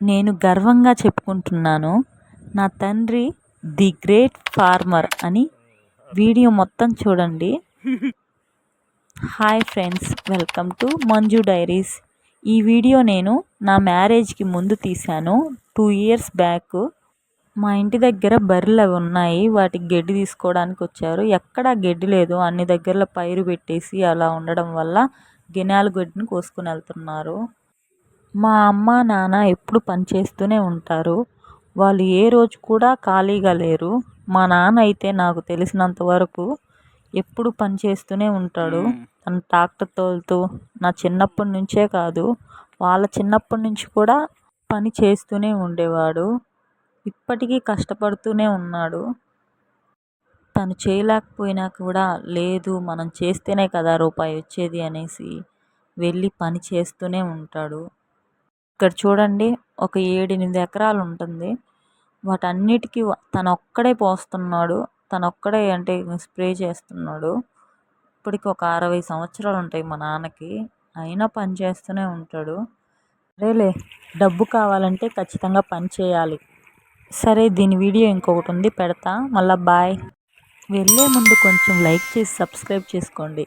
నేను గర్వంగా చెప్పుకుంటున్నాను, నా తండ్రి ది గ్రేట్ ఫార్మర్ అని. వీడియో మొత్తం చూడండి. Hi friends, welcome to Manju diaries. ఈ వీడియో నేను నా మ్యారేజ్కి ముందు తీశాను, 2 ఇయర్స్ బ్యాక్. మా ఇంటి దగ్గర బర్రెలు అవి ఉన్నాయి, వాటికి గడ్డి తీసుకోవడానికి వచ్చారు. ఎక్కడా గడ్డి లేదు, అన్ని దగ్గరలో పైరు పెట్టేసి అలా ఉండడం వల్ల గినాలు గడ్డిని కోసుకుని వెళ్తున్నారు. మా అమ్మ నాన్న ఎప్పుడు పని చేస్తూనే ఉంటారు, వాళ్ళు ఏ రోజు కూడా ఖాళీగా లేరు. మా నాన్న అయితే నాకు తెలిసినంత వరకు ఎప్పుడు పని చేస్తూనే ఉంటాడు. తను ట్రాక్టర్ తోలుతూ, నా చిన్నప్పటి నుంచే కాదు, వాళ్ళ చిన్నప్పటి నుంచి కూడా పని చేస్తూనే ఉండేవాడు. ఇప్పటికీ కష్టపడుతూనే ఉన్నాడు. తను చేయలేకపోయినా కూడా లేదు, మనం చేస్తేనే కదా రూపాయి వచ్చేది అనేసి వెళ్ళి పని చేస్తూనే ఉంటాడు. ఇక్కడ చూడండి, ఒక 7-8 ఎకరాలు ఉంటుంది. వాటన్నిటికీ తను ఒక్కడే పోస్తున్నాడు, తను ఒక్కడే అంటే స్ప్రే చేస్తున్నాడు. ఇప్పటికి ఒక 60 సంవత్సరాలు ఉంటాయి మా నాన్నకి, అయినా పని చేస్తూనే ఉంటాడు. సరేలే, డబ్బు కావాలంటే ఖచ్చితంగా పని చేయాలి. సరే, దీని వీడియో ఇంకొకటి ఉంది, పెడతా. మళ్ళీ బాయ్. వెళ్ళే ముందు కొంచెం లైక్ చేసి సబ్స్క్రైబ్ చేసుకోండి.